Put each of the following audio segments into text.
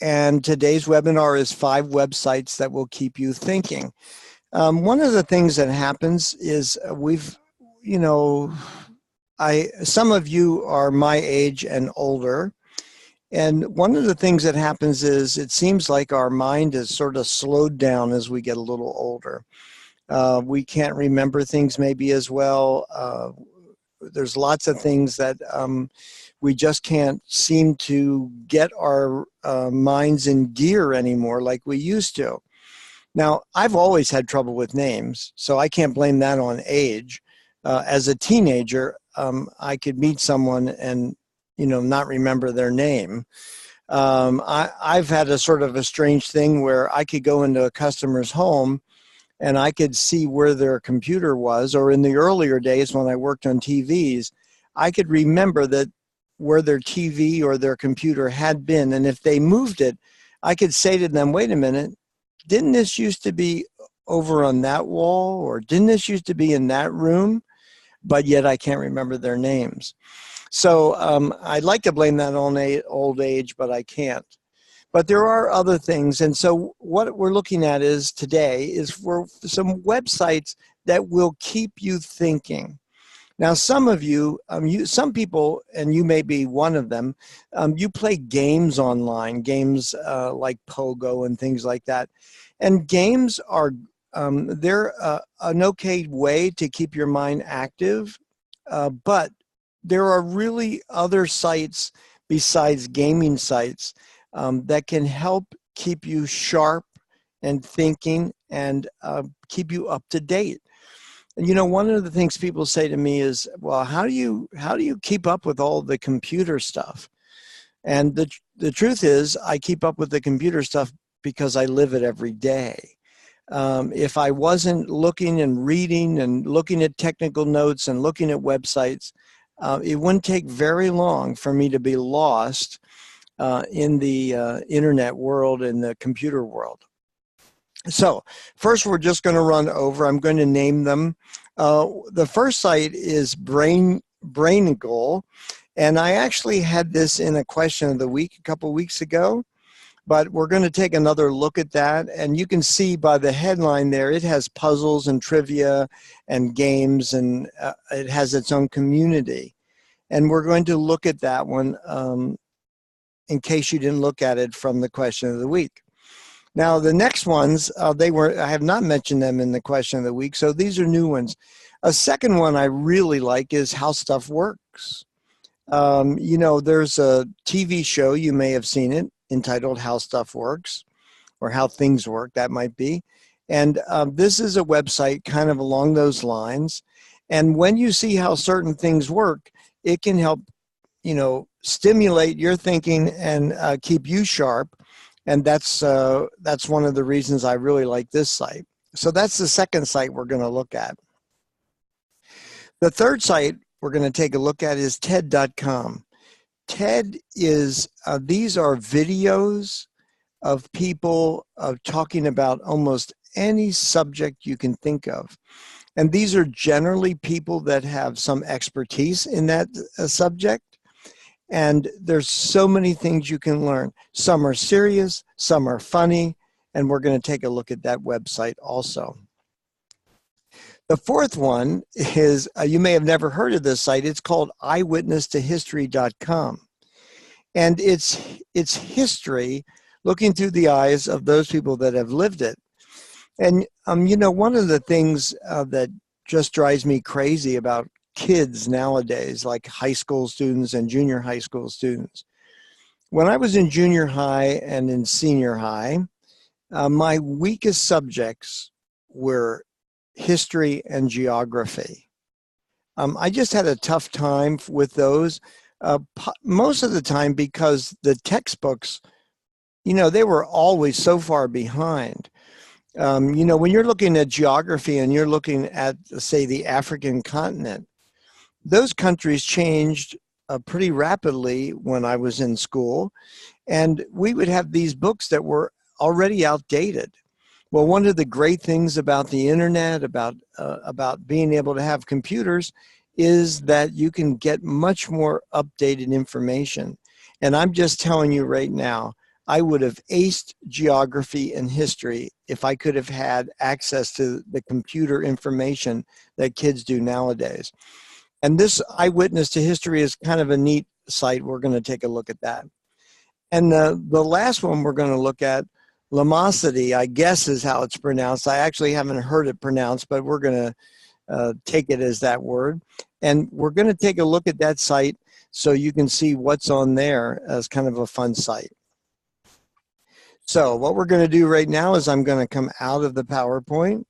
and today's webinar is 5 websites that will keep you thinking. One of the things that happens is some of you are my age and older. And one of the things that happens is it seems like our mind is sort of slowed down as we get a little older. We can't remember things maybe as well. There's lots of things that we just can't seem to get our minds in gear anymore like we used to. Now, I've always had trouble with names, so I can't blame that on age. As a teenager, I could meet someone and not remember their name. I've had a sort of a strange thing where I could go into a customer's home and I could see where their computer was, or in the earlier days when I worked on TVs, I could remember that where their TV or their computer had been. And if they moved it, I could say to them, wait a minute, didn't this used to be over on that wall? Or didn't this used to be in that room? But yet I can't remember their names. So I'd like to blame that on old age, but I can't. But there are other things. And so what we're looking at today is for some websites that will keep you thinking. Now, some of you, some people, and you may be one of them, you play games online, games like Pogo and things like that. And games are, they're an okay way to keep your mind active, but there are really other sites besides gaming sites that can help keep you sharp and thinking and keep you up to date. And one of the things people say to me is, well, how do you keep up with all the computer stuff? And the truth is, I keep up with the computer stuff because I live it every day. If I wasn't looking and reading and looking at technical notes and looking at websites, it wouldn't take very long for me to be lost in the internet world and the computer world. So first, we're just going to run over. I'm going to name them. The first site is Brainigle, and I actually had this in a question of the week a couple weeks ago, but we're going to take another look at that. And you can see by the headline there, it has puzzles and trivia and games, and it has its own community. And we're going to look at that one in case you didn't look at it from the question of the week. Now, the next ones, I have not mentioned them in the question of the week, so these are new ones. A second one I really like is How Stuff Works. There's a TV show, you may have seen it, entitled How Stuff Works, or How Things Work, that might be. And this is a website kind of along those lines. And when you see how certain things work, it can help, stimulate your thinking and keep you sharp. And that's one of the reasons I really like this site. So that's the second site we're going to look at. The third site we're going to take a look at is TED.com. TED is, these are videos of people talking about almost any subject you can think of. And these are generally people that have some expertise in that subject. And there's so many things you can learn. Some are serious, some are funny, and we're going to take a look at that website also. The fourth one is, you may have never heard of this site. It's called eyewitnesstohistory.com. And it's history looking through the eyes of those people that have lived it. And, one of the things that just drives me crazy about kids nowadays, like high school students and junior high school students. When I was in junior high and in senior high, my weakest subjects were history and geography. I just had a tough time with those, most of the time because the textbooks, they were always so far behind. When you're looking at geography and you're looking at, say, the African continent, those countries changed pretty rapidly when I was in school, and we would have these books that were already outdated. Well, one of the great things about the internet, about being able to have computers, is that you can get much more updated information. And I'm just telling you right now, I would have aced geography and history if I could have had access to the computer information that kids do nowadays. And this Eyewitness to History is kind of a neat site. We're going to take a look at that. And the last one we're going to look at, Lumosity, I guess is how it's pronounced. I actually haven't heard it pronounced, but we're going to take it as that word. And we're going to take a look at that site so you can see what's on there as kind of a fun site. So what we're going to do right now is I'm going to come out of the PowerPoint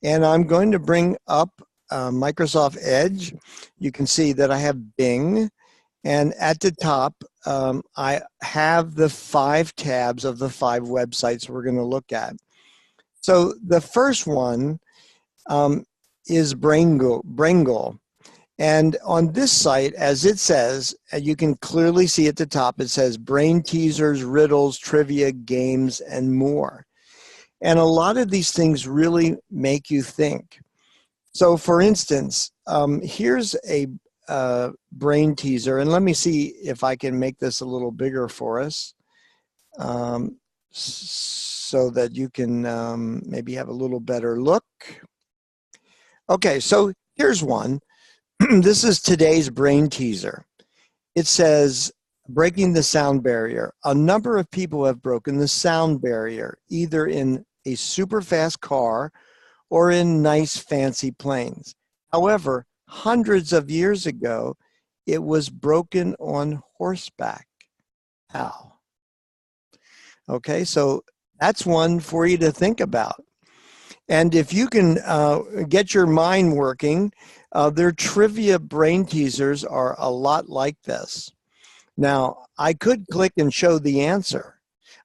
and I'm going to bring up Microsoft Edge. You can see that I have Bing, and at the top I have the 5 tabs of the 5 websites we're going to look at. So the first one is Braingle. And on this site, as it says, you can clearly see at the top, it says brain teasers, riddles, trivia, games, and more. And a lot of these things really make you think. So for instance, here's a brain teaser, and let me see if I can make this a little bigger for us so that you can maybe have a little better look. Okay, so here's one. This is today's brain teaser. It says, breaking the sound barrier. A number of people have broken the sound barrier, either in a super fast car or in nice fancy planes. However, hundreds of years ago, it was broken on horseback. How? Okay, so that's one for you to think about. And if you can get your mind working, their trivia brain teasers are a lot like this. Now, I could click and show the answer.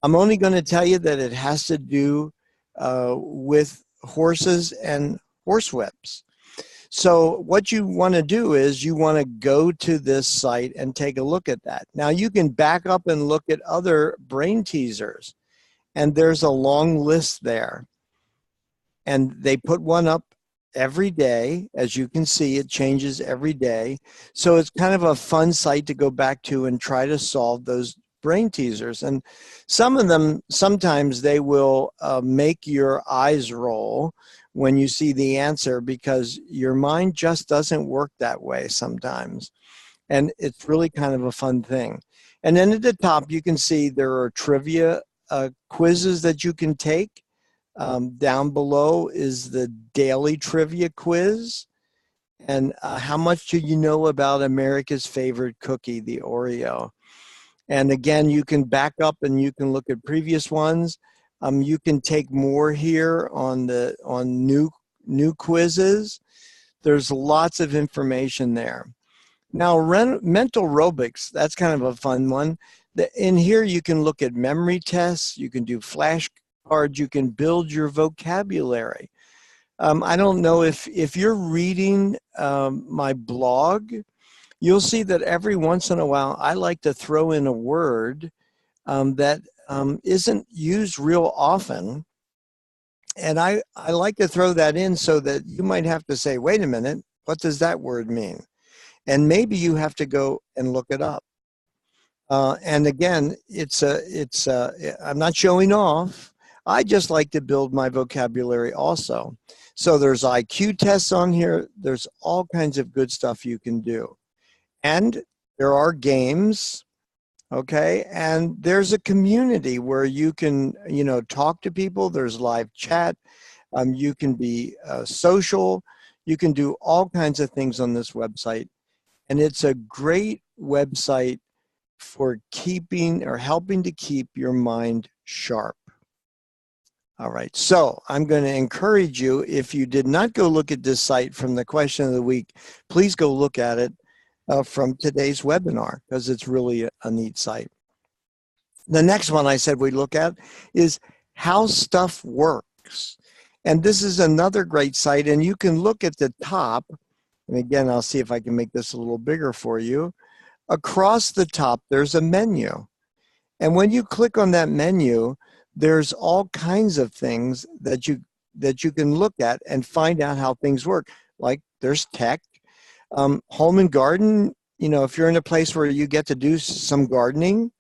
I'm only going to tell you that it has to do with horses and horsewhips. So what you want to do is you want to go to this site and take a look at that. Now, you can back up and look at other brain teasers, and there's a long list there. And they put one up every day. As you can see, it changes every day. So it's kind of a fun site to go back to and try to solve those brain teasers. And some of them, sometimes they will make your eyes roll when you see the answer, because your mind just doesn't work that way sometimes. And it's really kind of a fun thing. And then at the top, you can see there are trivia quizzes that you can take. Down below is the daily trivia quiz. And how much do you know about America's favorite cookie, the Oreo? And again, you can back up and you can look at previous ones. You can take more here on new quizzes. There's lots of information there. Now, mental aerobics, that's kind of a fun one. In here, you can look at memory tests. You can do flashcards. You can build your vocabulary. I don't know if you're reading my blog, you'll see that every once in a while, I like to throw in a word that isn't used real often. And I like to throw that in so that you might have to say, wait a minute, what does that word mean? And maybe you have to go and look it up. And again, I'm not showing off. I just like to build my vocabulary also. So there's IQ tests on here. There's all kinds of good stuff you can do. And there are games, okay? And there's a community where you can, talk to people. There's live chat. You can be social. You can do all kinds of things on this website. And it's a great website for keeping or helping to keep your mind sharp. All right, so I'm going to encourage you, if you did not go look at this site from the question of the week, please go look at it from today's webinar, because it's really a neat site. The next one I said we look at is How Stuff Works. And this is another great site, and you can look at the top, and again, I'll see if I can make this a little bigger for you. Across the top, there's a menu. And when you click on that menu, there's all kinds of things that you can look at and find out how things work. Like there's tech, home and garden. If you're in a place where you get to do some gardening,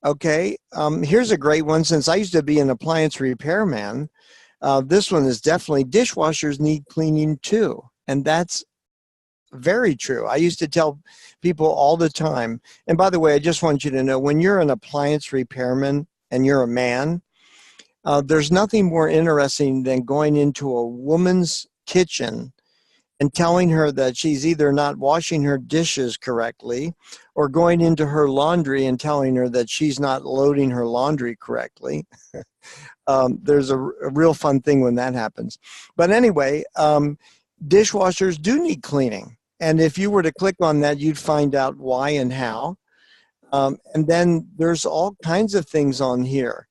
Okay, here's a great one. Since I used to be an appliance repairman, this one is definitely dishwashers need cleaning too. And that's very true. I used to tell people all the time. And by the way, I just want you to know, when you're an appliance repairman and you're a man, there's nothing more interesting than going into a woman's kitchen and telling her that she's either not washing her dishes correctly or going into her laundry and telling her that she's not loading her laundry correctly. There's a real fun thing when that happens. But anyway, dishwashers do need cleaning. And if you were to click on that, you'd find out why and how. And then there's all kinds of things on here.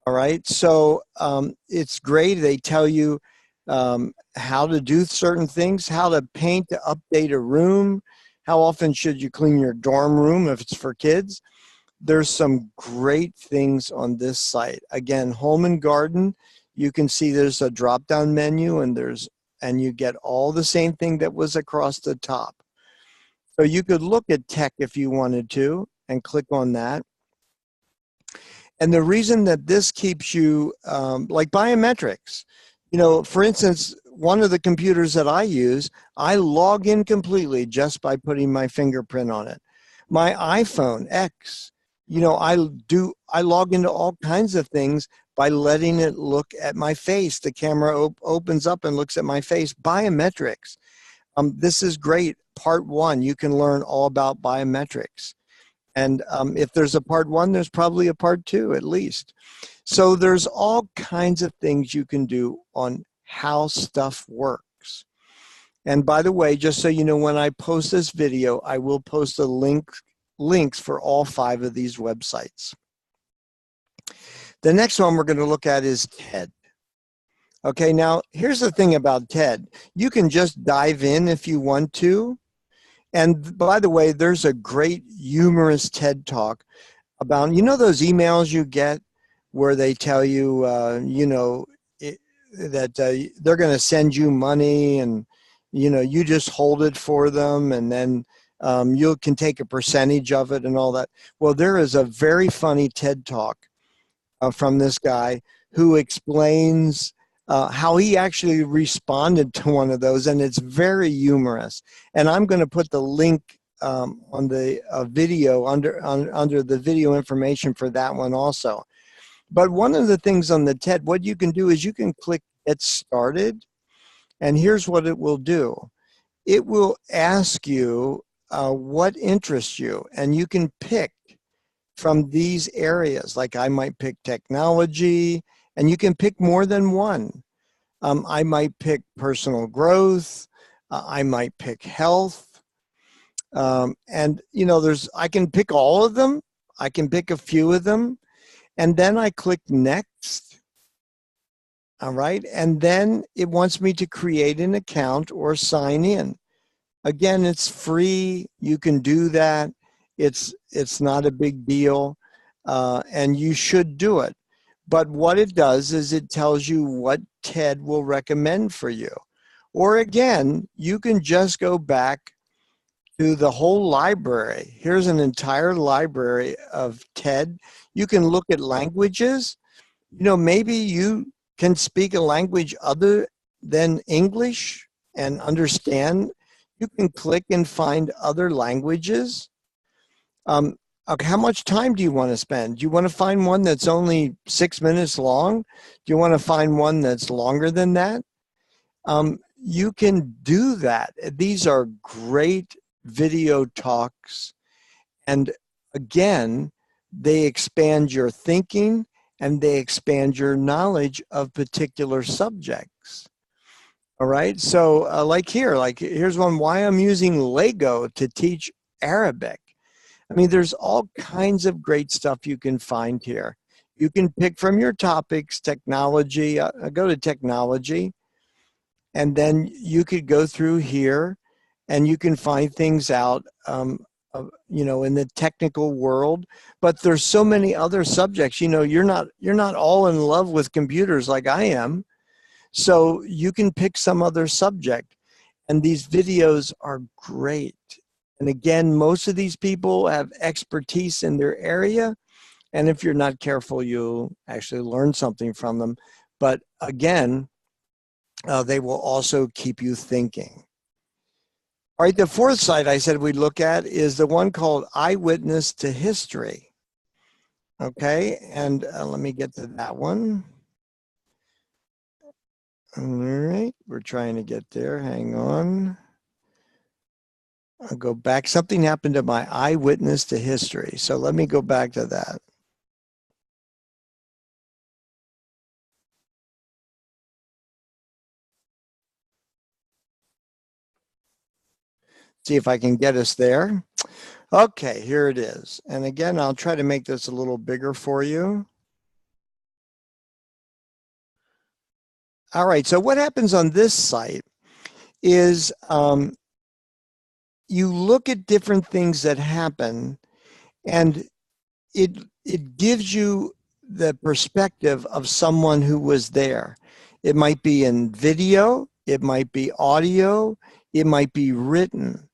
All right. So it's great. They tell you how to do certain things, how to paint to update a room, how often should you clean your dorm room if it's for kids. There's some great things on this site. Again, Home and Garden, you can see there's a drop-down menu and you get all the same thing that was across the top. So you could look at tech if you wanted to and click on that. And the reason that this keeps you, like biometrics, you know, for instance, one of the computers that I use, I log in completely just by putting my fingerprint on it. My iPhone X, you know, I log into all kinds of things by letting it look at my face. The camera opens up and looks at my face. Biometrics. This is great. Part 1, you can learn all about biometrics. And if there's a part 1, there's probably a part 2 at least. So there's all kinds of things you can do on how stuff works. And by the way, just so you know, when I post this video, I will post the links for all 5 of these websites. The next one we're going to look at is TED. Okay, now here's the thing about TED. You can just dive in if you want to. And by the way, there's a great humorous TED Talk about, you know, those emails you get where they tell you, you know, that they're going to send you money and, you know, you just hold it for them and then you can take a percentage of it and all that. Well, there is a very funny TED Talk from this guy who explains how he actually responded to one of those, and it's very humorous. And I'm going to put the link on the video under the video information for that one also. But one of the things on the TED, what you can do is you can click Get Started, and here's what it will do. It will ask you what interests you, and you can pick from these areas. Like I might pick technology, and you can pick more than one. I might pick personal growth. I might pick health. And you know, I can pick all of them. I can pick a few of them. And then I click next. All right. And then it wants me to create an account or sign in. Again, it's free. You can do that. It's not a big deal. And you should do it. But what it does is it tells you what TED will recommend for you. Or again, you can just go back to the whole library. Here's an entire library of TED. You can look at languages. You know, maybe you can speak a language other than English and understand. You can click and find other languages. Okay, how much time do you want to spend? Do you want to find one that's only 6 minutes long? Do you want to find one that's longer than that? You can do that. These are great video talks. And again, they expand your thinking and they expand your knowledge of particular subjects. All right, so here's one, why I'm using Lego to teach Arabic. I mean, there's all kinds of great stuff you can find here. You can pick from your topics, technology, go to technology, and then you could go through here and you can find things out, you know, in the technical world. But there's so many other subjects. You know, you're not all in love with computers like I am. So you can pick some other subject. And these videos are great. And again, most of these people have expertise in their area. And if you're not careful, you'll actually learn something from them. But again, they will also keep you thinking. All right, the fourth site I said we'd look at is the one called Eyewitness to History. Okay, and let me get to that one. All right, we're trying to get there. Hang on. I'll go back. Something happened to my Eyewitness to History. So let me go back to that. See if I can get us there. Okay, here it is. And again, I'll try to make this a little bigger for you. All right, so what happens on this site is you look at different things that happen, and it gives you the perspective of someone who was there. It might be in video, it might be audio, it might be written.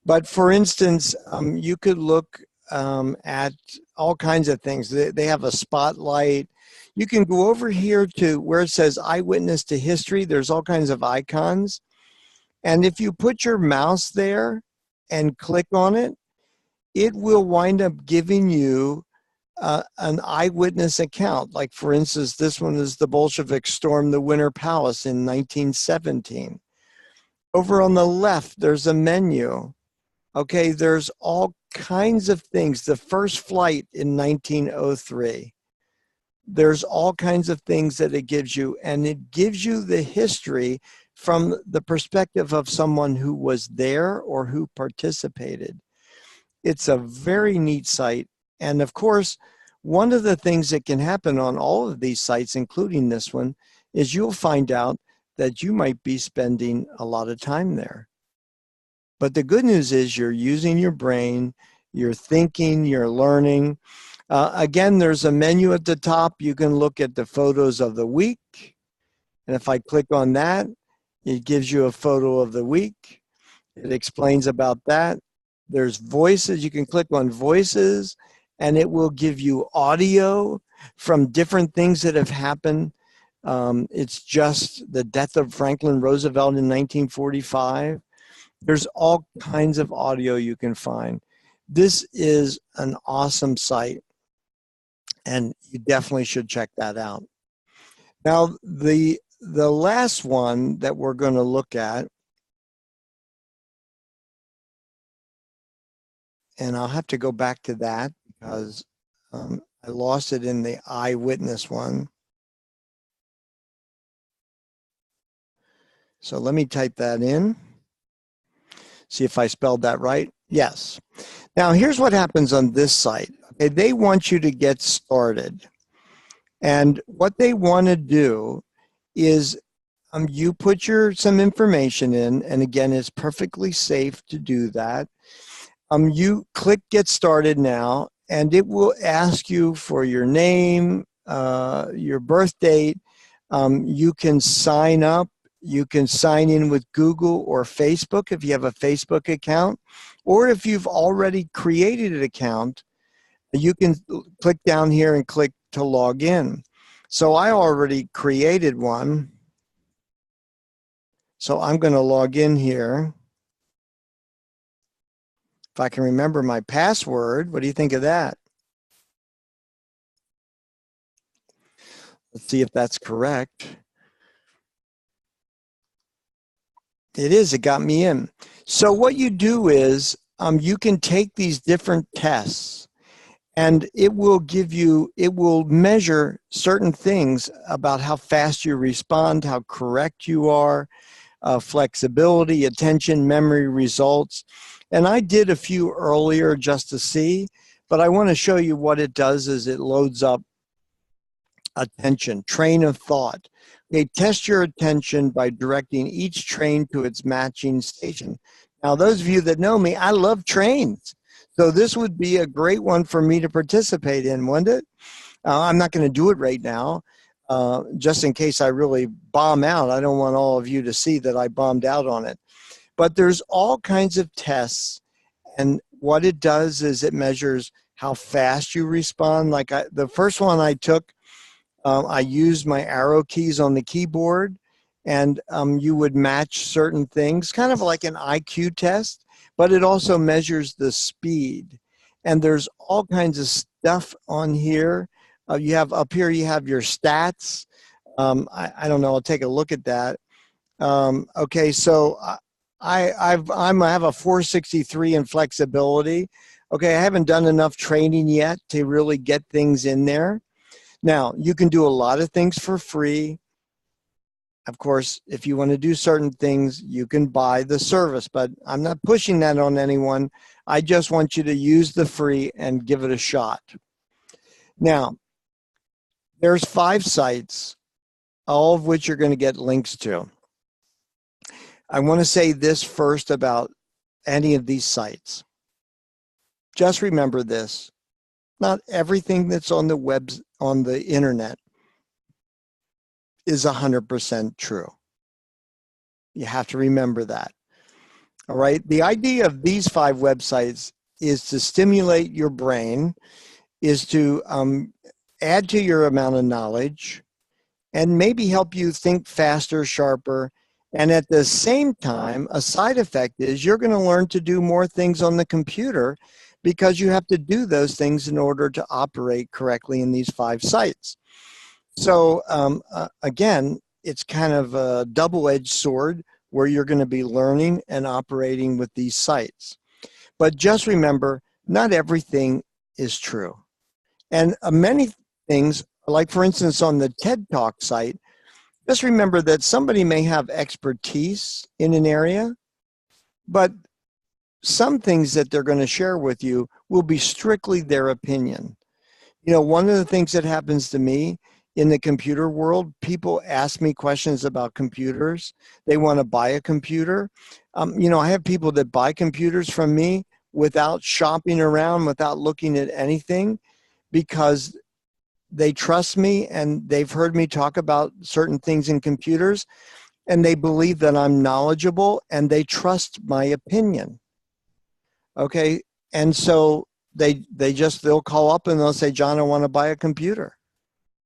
But for instance, you could look at all kinds of things. They have a spotlight. You can go over here to where it says Eyewitness to History. There's all kinds of icons. And if you put your mouse there and click on it, it will wind up giving you an eyewitness account. Like, for instance, this one is the Bolsheviks stormed the Winter Palace in 1917. Over on the left, there's a menu. Okay, there's all kinds of things. The first flight in 1903. There's all kinds of things that it gives you, and it gives you the history from the perspective of someone who was there or who participated. It's a very neat site. And of course, one of the things that can happen on all of these sites, including this one, is you'll find out that you might be spending a lot of time there. But the good news is you're using your brain, you're thinking, you're learning. Again, there's a menu at the top. You can look at the photos of the week. And if I click on that, it gives you a photo of the week. It explains about that. There's voices. You can click on voices, and it will give you audio from different things that have happened. It's just the death of Franklin Roosevelt in 1945. There's all kinds of audio you can find. This is an awesome site, and you definitely should check that out. Now, the last one that we're going to look at, and I'll have to go back to that because I lost it in the eyewitness one. So let me type that in. See if I spelled that right. Yes. Now, here's what happens on this site. Okay, they want you to get started. And what they want to do is you put some information in, and again, it's perfectly safe to do that. You click Get Started Now, and it will ask you for your name, your birth date. You can sign up. You can sign in with Google or Facebook if you have a Facebook account, or if you've already created an account, you can click down here and click to log in. So I already created one. So I'm going to log in here. If I can remember my password, what do you think of that? Let's see if that's correct. It is, it got me in. So what you do is you can take these different tests, and it will measure certain things about how fast you respond, how correct you are, flexibility, attention, memory, results. And I did a few earlier just to see, but I want to show you what it does is it loads up attention, train of thought. Okay, test your attention by directing each train to its matching station. Now, those of you that know me, I love trains. So this would be a great one for me to participate in, wouldn't it? I'm not going to do it right now, just in case I really bomb out. I don't want all of you to see that I bombed out on it. But there's all kinds of tests, and what it does is it measures how fast you respond. Like the first one I took, I used my arrow keys on the keyboard, and you would match certain things, kind of like an IQ test, but it also measures the speed. And there's all kinds of stuff on here. You have up here, you have your stats. I don't know, I'll take a look at that. Okay, so I have a 463 in flexibility. Okay, I haven't done enough training yet to really get things in there. Now, you can do a lot of things for free. Of course, if you want to do certain things, you can buy the service, but I'm not pushing that on anyone. I just want you to use the free and give it a shot. Now, there's 5 sites, all of which you're going to get links to. I want to say this first about any of these sites. Just remember this. Not everything that's on the web, on the internet, is 100% true. You have to remember that. All right. The idea of these 5 websites is to stimulate your brain, is to add to your amount of knowledge, and maybe help you think faster, sharper. And at the same time, a side effect is you're going to learn to do more things on the computer, because you have to do those things in order to operate correctly in these 5 sites. So again, it's kind of a double-edged sword where you're going to be learning and operating with these sites. But just remember, not everything is true. And many things, like for instance on the TED Talk site, just remember that somebody may have expertise in an area, but some things that they're going to share with you will be strictly their opinion. You know, one of the things that happens to me in the computer world, people ask me questions about computers. They want to buy a computer. You know, I have people that buy computers from me without shopping around, without looking at anything, because they trust me and they've heard me talk about certain things in computers, and they believe that I'm knowledgeable and they trust my opinion. Okay, and so they'll call up and they'll say, John, I want to buy a computer.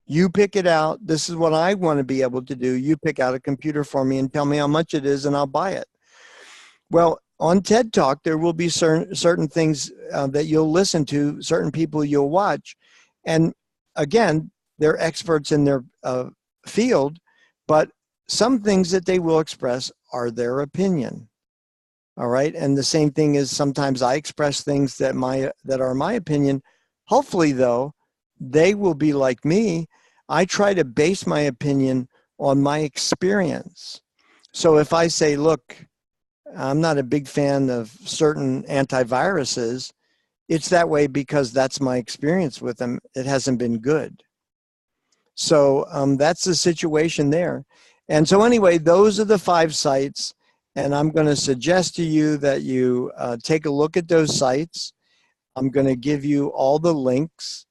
You pick it out. This is what I want to be able to do. You pick out a computer for me and tell me how much it is and I'll buy it. Well, on TED Talk, there will be certain things that you'll listen to, certain people you'll watch. And again, they're experts in their field, but some things that they will express are their opinion. All right. And the same thing is sometimes I express things that are my opinion. Hopefully, though, they will be like me. I try to base my opinion on my experience. So if I say, look, I'm not a big fan of certain antiviruses, it's that way because that's my experience with them. It hasn't been good. So that's the situation there. And so anyway, those are the 5 sites. And I'm going to suggest to you that you take a look at those sites. I'm going to give you all the links.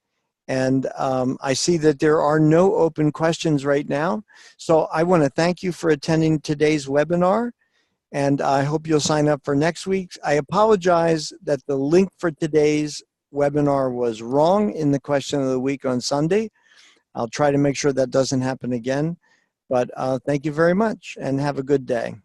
And I see that there are no open questions right now. So I want to thank you for attending today's webinar. And I hope you'll sign up for next week's. I apologize that the link for today's webinar was wrong in the question of the week on Sunday. I'll try to make sure that doesn't happen again. But thank you very much and have a good day.